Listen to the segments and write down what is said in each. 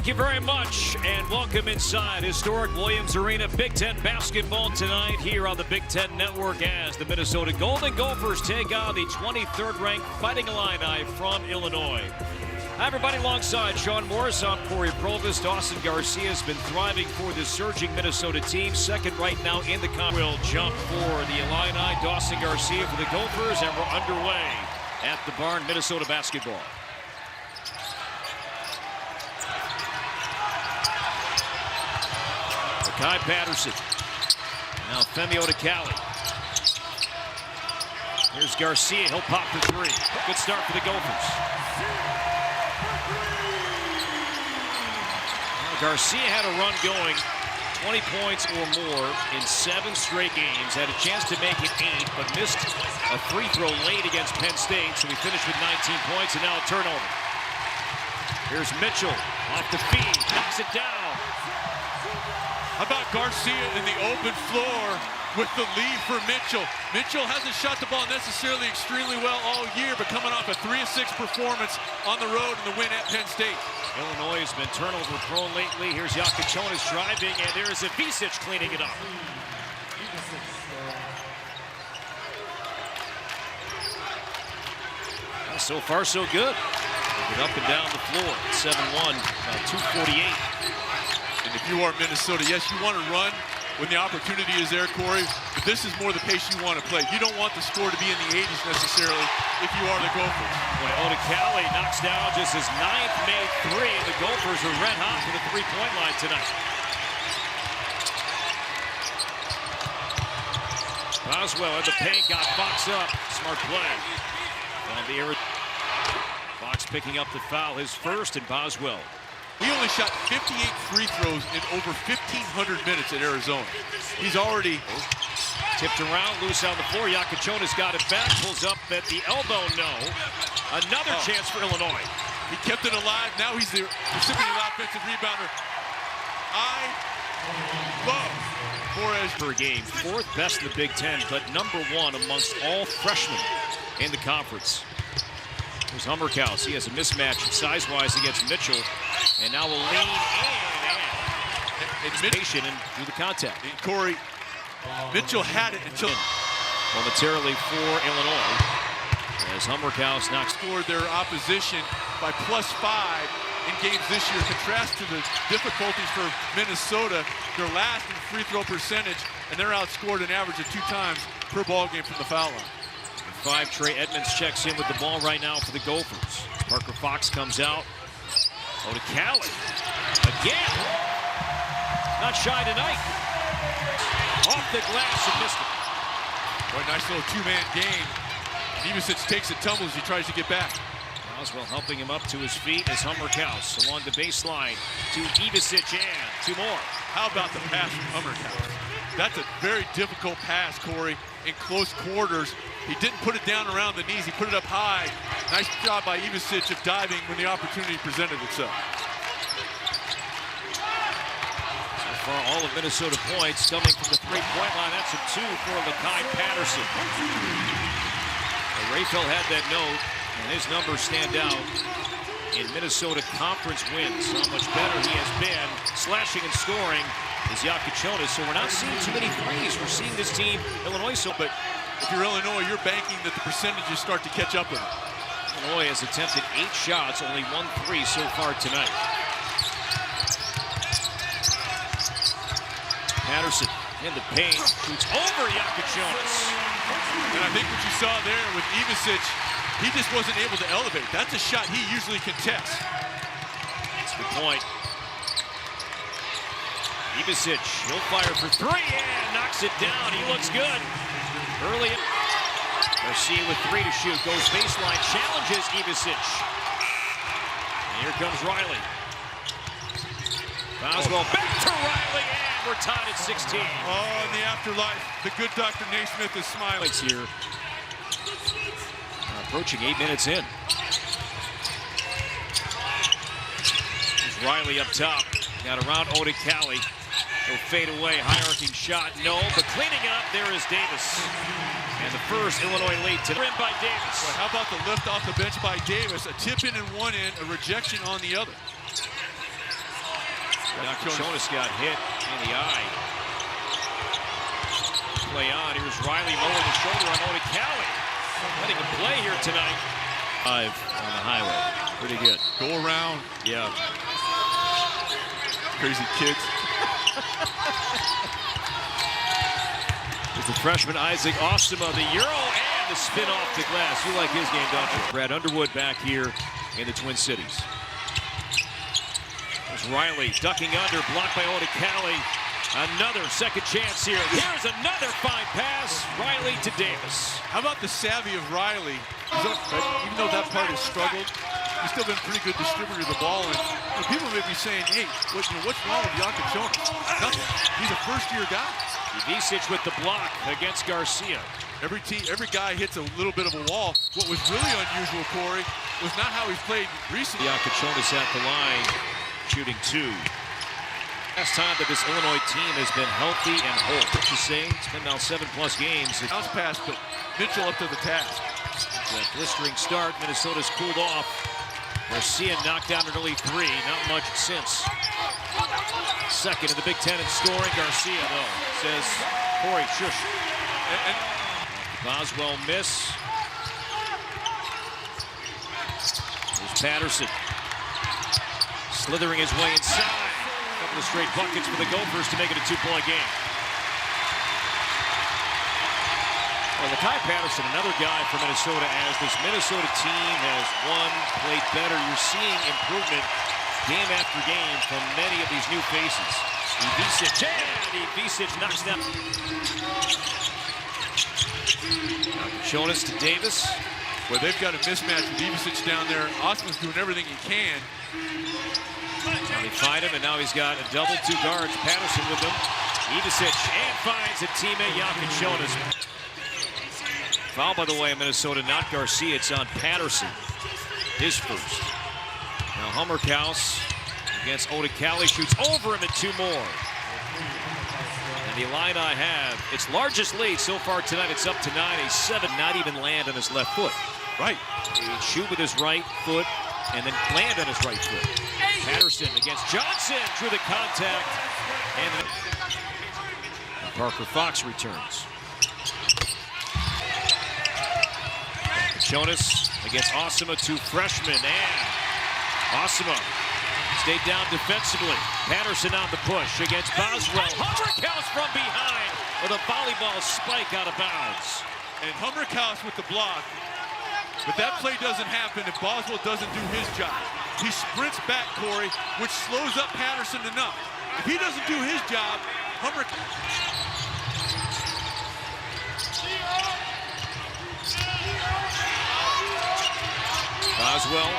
Thank you very much, and welcome inside historic Williams Arena. Big Ten basketball tonight here on the Big Ten Network as the Minnesota Golden Gophers take on the 23rd-ranked Fighting Illini from Illinois. Hi, everybody. Alongside Sean Morris, I'm Corey Provis. Dawson Garcia has been thriving for this surging Minnesota team. Second right now in the conference. Will jump for the Illini. Dawson Garcia for the Gophers, and we're underway at the Barn, Minnesota basketball. Kai Patterson. Now Femi Odikale. Here's Garcia. He'll pop for three. Good start for the Gophers. Now Garcia had a run going, 20 points or more in 7 straight games. Had a chance to make it 8, but missed a free throw late against Penn State. So he finished with 19 points and now a turnover. Here's Mitchell off the feed. Knocks it down. How about Garcia in the open floor with the lead for Mitchell? Mitchell hasn't shot the ball necessarily extremely well all year, but coming off a 3 of 6 performance on the road in the win at Penn State. Illinois has been turnover prone lately. Here's Jakachonis driving, and there is Ivisic cleaning it up. Well, so far, so good. Get up and down the floor. 7-1, 2:48. And if you are Minnesota, yes, you want to run when the opportunity is there, Corey, but this is more the pace you want to play. You don't want the score to be in the 80s necessarily if you are the Gophers. Boy, Odikale knocks down just his 9th made 3, and the Gophers are red hot for the three-point line tonight. Boswell in the paint, got Fox up. Smart play. On the air. Fox picking up the foul, his first, and Boswell. He only shot 58 free throws in over 1,500 minutes at Arizona. He's already tipped around, loose on the floor. Jakachonis got it back, pulls up at the elbow, no. Another chance for Illinois. He kept it alive. Now he's the recipient of offensive rebounder. I love Flores per game. 4th best in the Big Ten, but #1 amongst all freshmen in the conference. There's Hummerkaus. He has a mismatch size-wise against Mitchell. And now will lean in and it's patient and do the contact. And Corey, Mitchell had it until momentarily for Illinois. As Hummerkaus knocks toward their opposition by +5 in games this year. Contrast to the difficulties for Minnesota. They're last in free throw percentage, and they're outscored an average of 2 times per ball game from the foul line. 5, Trey Edmonds checks in with the ball right now for the Gophers. Parker Fox comes out. Odikale again. Not shy tonight. Off the glass and missed it. Boy, nice little 2-man game. Ivisic takes it, tumbles, he tries to get back. Boswell helping him up to his feet as Hummerkaus along the baseline to Ivisic and 2 more. How about the pass from Hummerkaus? That's a very difficult pass, Corey, in close quarters. He didn't put it down around the knees. He put it up high. Nice job by Ivisic of diving when the opportunity presented itself. So far, all of Minnesota points coming from the three-point line. That's a 2 for Lakai Patterson. Rayfeld had that note, and his numbers stand out in Minnesota conference wins. How much better he has been slashing and scoring is Jakachonis. So we're not seeing too many threes. We're seeing this team, Illinois, but if you're Illinois, you're banking that the percentages start to catch up with them. Illinois has attempted 8 shots, only 1 3 so far tonight. Patterson in the paint, shoots over Jakachonis. And I think what you saw there with Ivisic, he just wasn't able to elevate. That's a shot he usually contests. That's a good point. Ivisic, he'll fire for 3 and knocks it down. He looks good. Early, Garcia with 3 to shoot, goes baseline, challenges Ivisic. And here comes Riley. Boswell back to Riley, and we're tied at 16. Oh, in the afterlife, the good Dr. Naismith is smiling. Here. Approaching 8 minutes in. There's Riley up top. Got around Odikale. He'll fade away, high-arcing shot, no, but cleaning it up, there is Davis. And the first Illinois lead to rim by Davis. Well, how about the lift off the bench by Davis? A tip in one end, a rejection on the other. Jonas got hit in the eye. Play on. Here's Riley lowering the shoulder on Oda Cali. Letting him play here tonight. 5 on the highway. Pretty good. Go around. Yeah. Crazy kids. It's the freshman Isaac Ostima, the Euro and the spin off the glass. You like his game, don't you? Brad Underwood back here in the Twin Cities. There's Riley ducking under, blocked by Oda Cali. Another second chance here. Here's another fine pass. Riley to Davis. How about the savvy of Riley? Even though that part has struggled, he's still been a pretty good distributor of the ball. And people may be saying, hey, what's wrong with Jaka Jonas? Nothing. He's a first-year guy. Ivicic with the block against Garcia. Every guy hits a little bit of a wall. What was really unusual, Corey, was not how he's played recently. Jaka Jonas at the line, shooting 2. Last time that this Illinois team has been healthy and whole. What you say? It's been now 7+ games. Bounce pass, but Mitchell up to the task. That blistering start. Minnesota's cooled off. Garcia knocked down an early 3. Not much since. Second in the Big Ten in scoring. Garcia, though, says, Corey, shush. And Boswell miss. There's Patterson. Slithering his way inside. Couple of straight buckets for the Gophers to make it a 2-point game. Well, Lakai Patterson, another guy from Minnesota, as this Minnesota team has won, played better. You're seeing improvement game after game from many of these new faces. Ivicic, and Ivicic knocks down. Jonas to Davis. well, they've got a mismatch with Ivicic down there. Osman's doing everything he can. They find him, and now he's got a double 2 guards. Patterson with him. Ivicic, and finds a teammate, Jaka Jonas. Foul, by the way, in Minnesota, not Garcia. It's on Patterson. His first. Now Hummerkaus against Oda Cali, shoots over him at 2 more. And the Illini have its largest lead so far tonight. It's up to 9, a 7. Not even land on his left foot. Right. He would shoot with his right foot and then land on his right foot. Patterson against Johnson, drew the contact. And Parker Fox returns. Jonas against Osima, 2 freshmen, and Osima stayed down defensively. Patterson on the push against Boswell. Hummerkaus from behind with a volleyball spike out of bounds. And Hummerkaus with the block. But that play doesn't happen if Boswell doesn't do his job. He sprints back, Corey, which slows up Patterson enough. If he doesn't do his job, Boswell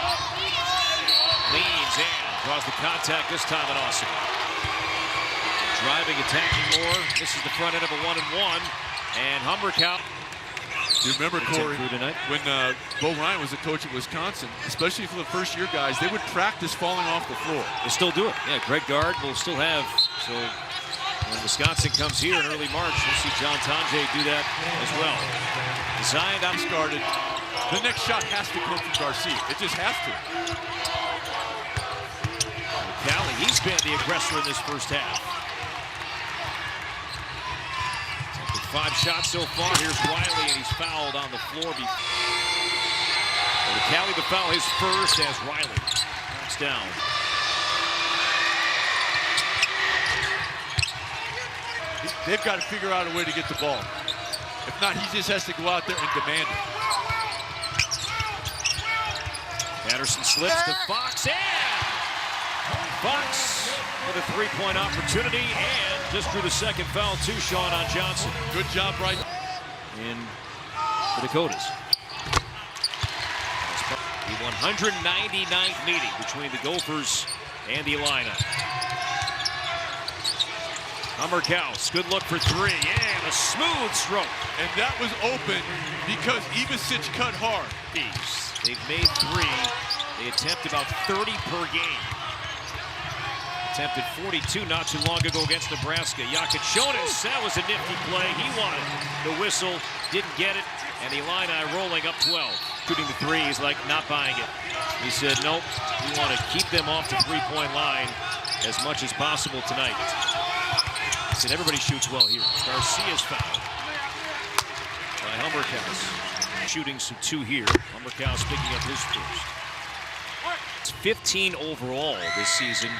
leans in, draws the contact this time at Austin. Driving, attacking more. This is the front end of a 1-and-1. And Hummerkaus. You remember, Corey, when Bo Ryan was a coach at Wisconsin, especially for the first-year guys, they would practice falling off the floor. They still do it. Yeah, Greg Gard will still have. So when Wisconsin comes here in early March, we'll see John Tonje do that as well. Designed on started. The next shot has to come from Garcia. It just has to. Cali, he's been the aggressor in this first half. 5 shots so far. Here's Riley, and he's fouled on the floor. Cali to foul his first as Riley knocks down. They've got to figure out a way to get the ball. If not, he just has to go out there and demand it. Patterson slips to Fox, and Fox with a 3-point opportunity, and just drew the second foul to Sean on Johnson. Good job right in the Dakotas. The 199th meeting between the Gophers and the Illini. Hummerkaus, good look for 3, and a smooth stroke. And that was open because Ivicic cut hard. They've made 3. They attempt about 30 per game. Attempted 42 not too long ago against Nebraska. Jaka Jonas, that was a nifty play. He wanted the whistle, didn't get it, and the Illini rolling up 12. Shooting the 3, he's like not buying it. He said, nope, we want to keep them off the 3-point line. as much as possible tonight. I said everybody shoots well here. Garcia's fouled by Humberkaus. Shooting some 2 here. Humberkaus picking up his first. It's 15 overall this season.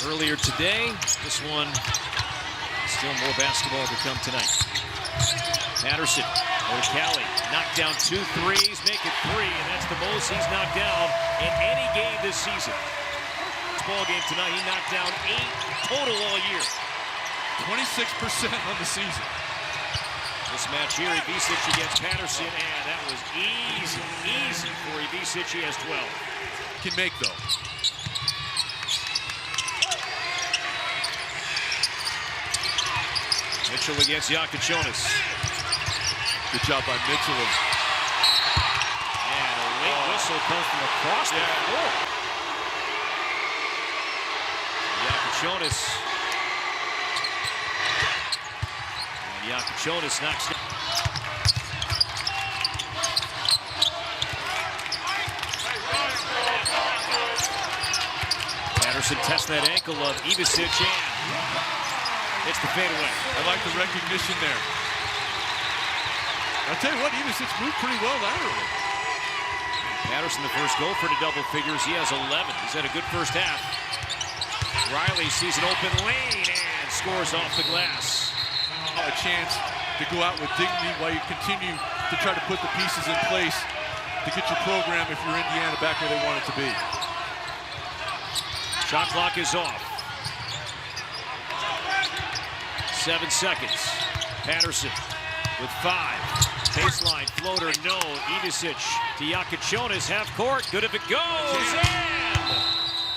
Earlier today, this one, still more basketball to come tonight. Patterson, O'Calley, knocked down 2 threes, make it 3, and that's the most he's knocked down in any game this season. This ball game tonight, he knocked down 8 total all year. 26% on the season. This match here, Ivisic against Patterson, and that was easy for Ivisic. He has 12. Can make, though. Mitchell against Jakučionis. Good job by Mitchell. And a late whistle comes from across the floor. Jakučionis. And Jakučionis knocks down. Patterson tests that ankle of Ivisic and it's the fadeaway. I like the recognition there. I'll tell you what, Ivisic moved pretty well laterally. Patterson, the first goal for the double figures. He has 11. He's had a good first half. Riley sees an open lane and scores off the glass. A chance to go out with dignity while you continue to try to put the pieces in place to get your program, if you're Indiana, back where they want it to be. Shot clock is off. 7 seconds. Patterson with 5. Baseline floater, no. Ivisic to Jakučionis, half court. Good if it goes.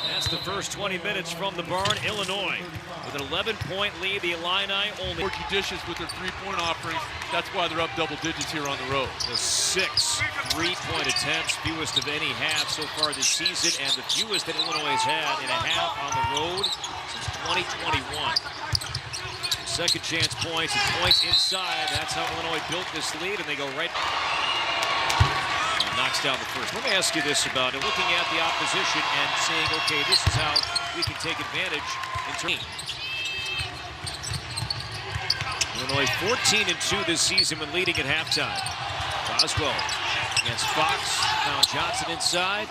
And that's the first 20 minutes from the barn. Illinois with an 11-point lead. The Illini only more judicious with their 3-point offerings. That's why they're up double digits here on the road. The 6 3-point attempts, fewest of any half so far this season, and the fewest that Illinois has had in a half on the road since 2021. Second chance points and points inside. That's how Illinois built this lead, and they go right. Knocks down the first. Let me ask you this about it. Looking at the opposition and saying, okay, this is how we can take advantage in turn. Illinois 14-2 this season when leading at halftime. Boswell against Fox. Now Johnson inside.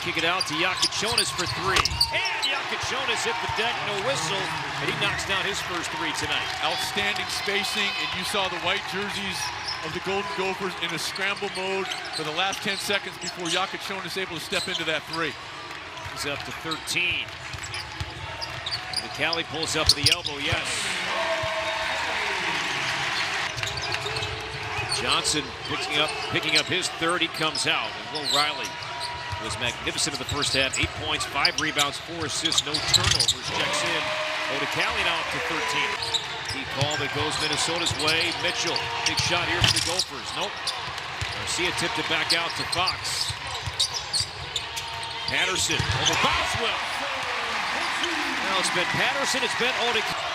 Kick it out to Jakučionis for 3. And Jakučionis hit the deck, no whistle, and he knocks down his first 3 tonight. Outstanding spacing, and you saw the white jerseys of the Golden Gophers in a scramble mode for the last 10 seconds before Jakučionis able to step into that 3. He's up to 13. McCallie pulls up at the elbow, yes. Johnson picking up his 3rd. He comes out. And Will Riley was magnificent in the first half. 8 points, 5 rebounds, 4 assists, no turnovers. Checks in. O'Calley now up to 13. He called that goes Minnesota's way. Mitchell, big shot here for the Gophers. Nope. Garcia tipped it back out to Fox. Patterson over Boswell. Now it's been Patterson, it's been O'Calley.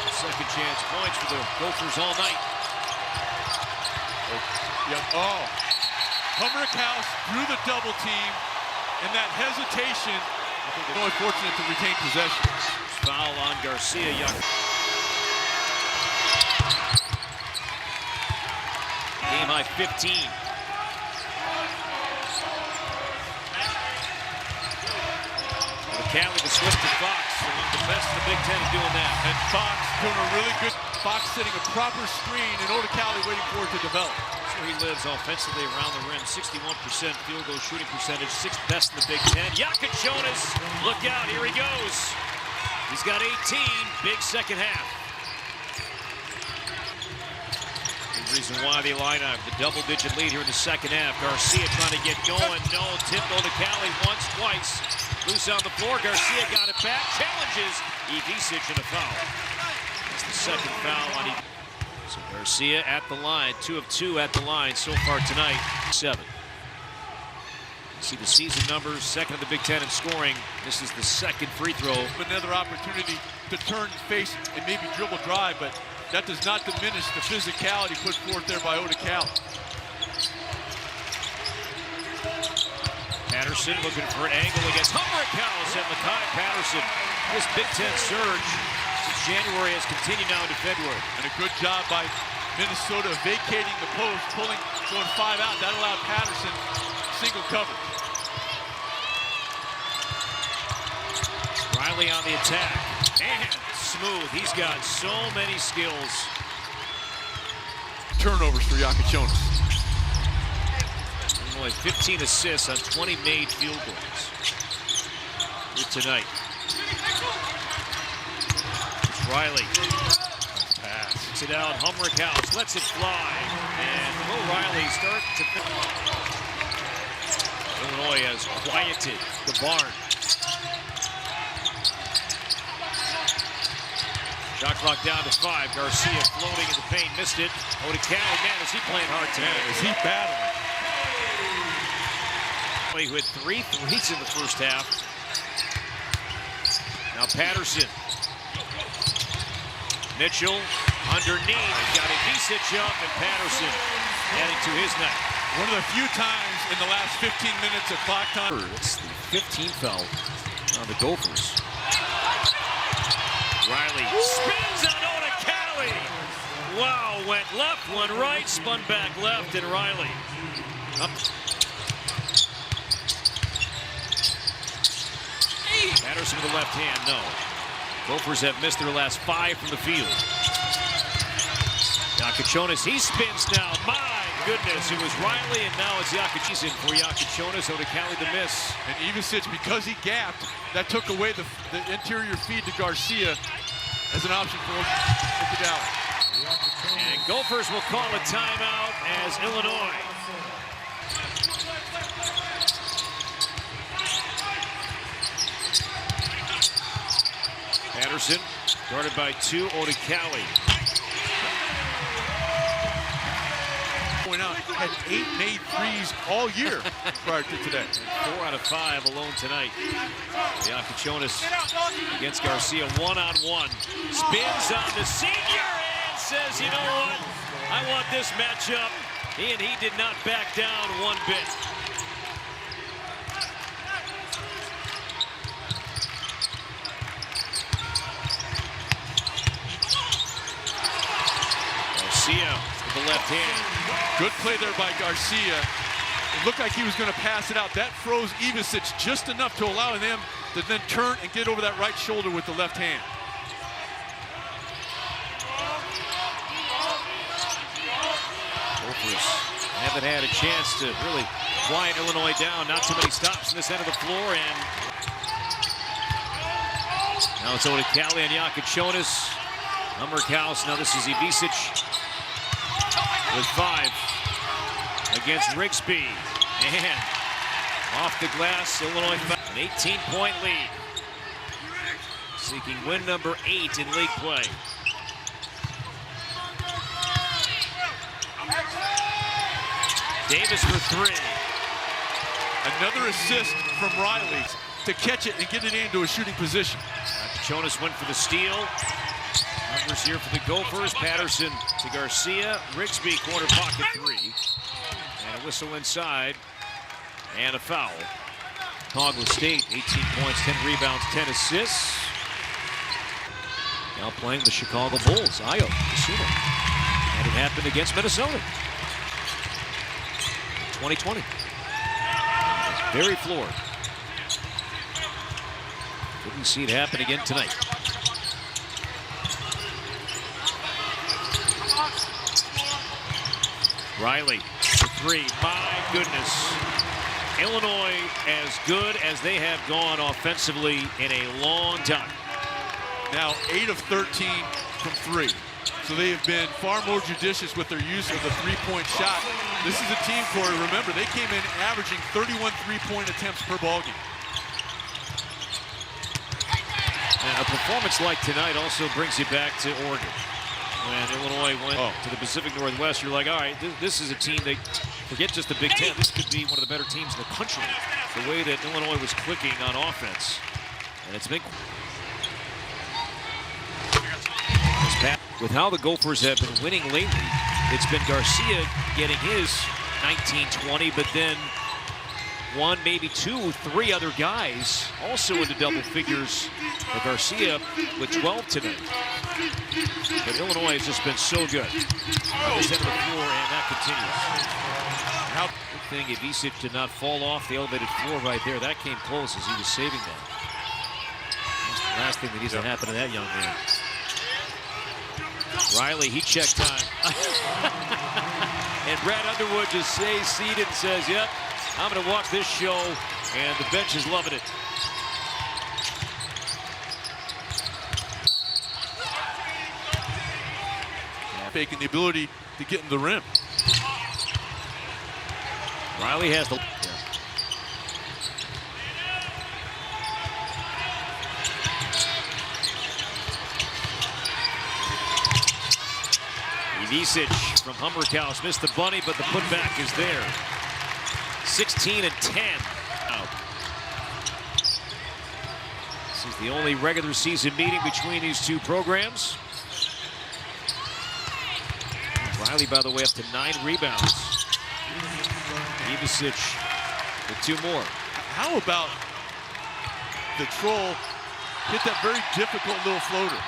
Second chance points for the Gophers all night. Humberkaus through the double team, and that hesitation, I think they're only fortunate to retain possession. Foul on Garcia. Game high 15. McCallie with the switch to Fox, among the best in the Big Ten at doing that. And Fox doing a really good, Fox setting a proper screen, and O'Calley waiting for it to develop. That's where he lives offensively around the rim. 61% field goal shooting percentage, 6th best in the Big Ten. Jakučionis, look out, here he goes. He's got 18, big second half. The reason why the Illini have the double-digit lead here in the second half. Garcia trying to get going. No, tipped O'Calley once, twice. Loose on the floor. Garcia got it back. Challenges Ivisic in a foul. That's the second foul on Ivisic. So Garcia at the line. 2 of 2 at the line so far tonight. 7. See the season numbers. 2nd in the Big Ten in scoring. This is the 2nd free throw. Another opportunity to turn, face, and maybe dribble drive, but that does not diminish the physicality put forth there by O'Calley. Patterson looking for an angle against Humrick House, and Makai Patterson. This Big Ten surge since January has continued now into February. And a good job by Minnesota vacating the post, going 5 out. That allowed Patterson single coverage. Riley on the attack. And smooth. He's got so many skills. Turnovers for Iacochonis. Only 15 assists on 20 made field goals here tonight. It's Riley. Pass. Kicks it out. Humrick House lets it fly. And Will Riley start to... Illinois has quieted the barn. Shot clock down to 5. Garcia floating in the paint, missed it. Odikale, man, is he playing hard tonight? Man, is he battling? Who had 3 threes in the first half. Now Patterson. Mitchell underneath. Got Ivica up, and Patterson adding to his night. One of the few times in the last 15 minutes of clock time. It's the 15th foul on the Gophers. Riley spins on Odikale. Wow, went left, went right, spun back left, and Riley up. Patterson with the left hand, no. Gophers have missed their last 5 from the field. Iacochonis, he spins now. My goodness, it was Riley, and now it's Iacochonis in for Iacochonis. Odikale the miss. And Ivica, because he gapped, that took away the interior feed to Garcia as an option for Okudala. And Gophers will call a timeout as Illinois. Patterson, guarded by 2, Odikale. Point out, had 8 made threes all year prior to today. 4 out of 5 alone tonight. Iacochonis against Garcia, 1-on-1. Spins on the senior and says, you know what? I want this matchup. He did not back down one bit. Garcia with the left hand. Good play there by Garcia. It looked like he was going to pass it out. That froze Ivica just enough to allow them to then turn and get over that right shoulder with the left hand. Gophers haven't had a chance to really quiet Illinois down. Not too many stops in this end of the floor. And now it's Odikale and Iacochonis. Humrick House. Now this is Ivica with 5 against Rigsby. And off the glass, Illinois an 18-point lead. Seeking win number 8 in league play. Davis for 3. Another assist from Riley to catch it and get it into a shooting position. Jonas went for the steal. Numbers here for the Gophers. Patterson to Garcia. Rigsby corner pocket 3. And a whistle inside. And a foul. Cogla State, 18 points, 10 rebounds, 10 assists. Now playing the Chicago Bulls. Ayo Dosunmu. And it happened against Minnesota. 2020. Very floored. Couldn't see it happen again tonight. Riley for 3. My goodness. Illinois as good as they have gone offensively in a long time. Now 8 of 13 from 3. So they have been far more judicious with their use of the three-point shot. This is a team, Corey, remember, they came in averaging 31 three-point attempts per ballgame. And a performance like tonight also brings you back to Oregon. When Illinois went to the Pacific Northwest, you're like, all right, this is a team that, forget just the Big Ten, this could be one of the better teams in the country. The way that Illinois was clicking on offense. And it's been... With how the Gophers have been winning lately, it's been Garcia getting his 19-20, but then one, maybe two, three other guys also into double figures for Garcia with 12 tonight. But Illinois has just been so good on this end of the floor, and that continues. Good thing Ivica did not fall off the elevated floor right there. That came close as he was saving that. That's the last thing that needs to happen to that young man. Riley, he checked time. And Brad Underwood just stays seated and says, yep, I'm going to watch this show, and the bench is loving it. Faking the ability to get in the rim. Riley has the... Ivicic from Humberkaus missed the bunny, but the putback is there. 16 and 10 out. This is the only regular season meeting between these two programs. Riley, by the way, up to 9 rebounds. Ivicic with 2 more. How about the Troll hit that very difficult little floater?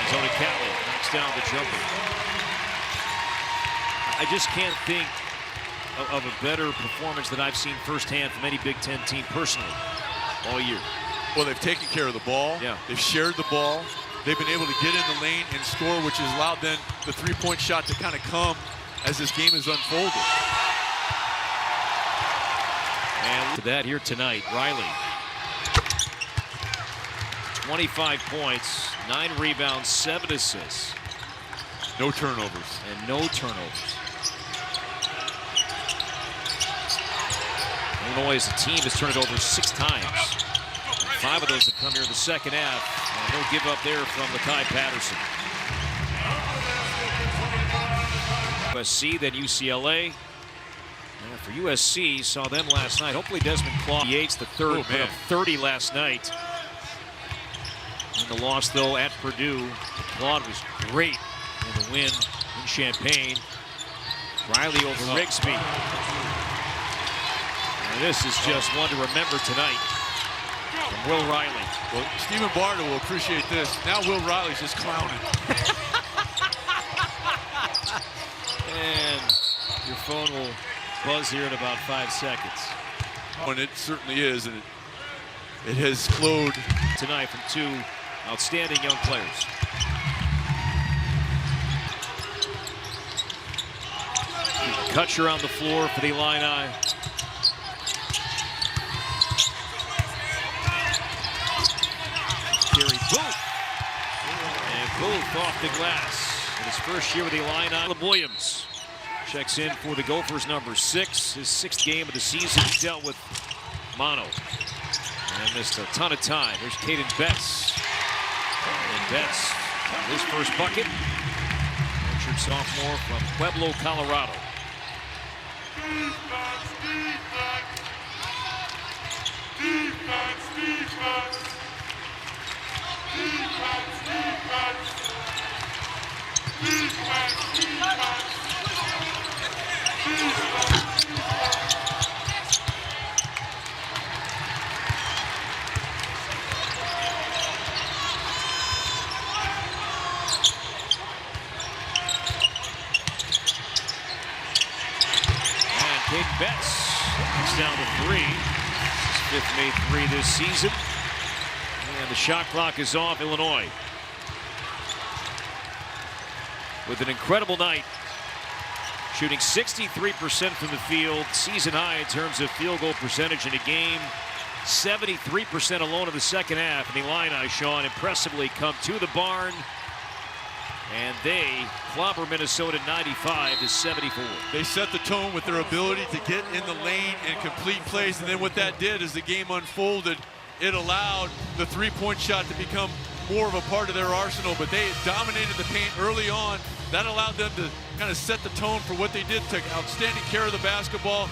Tony Catley knocks down the jumper. I just can't think of a better performance that I've seen firsthand from any Big Ten team personally all year. Well, they've taken care of the ball. Yeah. They've shared the ball. They've been able to get in the lane and score, which has allowed then the three-point shot to kind of come as this game has unfolded. And to that here tonight, Riley. 25 points, 9 rebounds, 7 assists. No turnovers. And no turnovers. Illinois as a team has turned it over 6 times. 5 of those have come here in the second half. And no give up there from Makai Patterson. USC, then UCLA. And for USC, saw them last night. Hopefully Desmond Claude, Yates, the third, put up 30 last night. In the loss, though, at Purdue, Claude was great in the win in Champaign. Riley over Rigsby. And this is just one to remember tonight from Will Riley. Well, Stephen Barta will appreciate this. Now Will Riley's just clowning. And your phone will buzz here in about 5 seconds. And it certainly is, and it has flowed tonight from 2 outstanding young players. Kutcher on the floor for the Illini. Gary Booth. And Booth off the glass in his first year with the Illini. Caleb Williams checks in for the Gophers, number 6. His 6th game of the season. He dealt with mono and missed a ton of time. There's Caden Betts. And Betts, his first bucket. Redshirt sophomore from Pueblo, Colorado. Caden Betts is down to 3. His 5th made 3 this season. And the shot clock is off. Illinois with an incredible night, shooting 63% from the field, season high in terms of field goal percentage in a game. 73% alone in the second half. And the Illini, Sean, impressively come to the barn. And they clobber Minnesota 95-74. They set the tone with their ability to get in the lane and complete plays. And then what that did as the game unfolded, it allowed the three-point shot to become more of a part of their arsenal. But they dominated the paint early on. That allowed them to kind of set the tone for what they did. Took outstanding care of the basketball.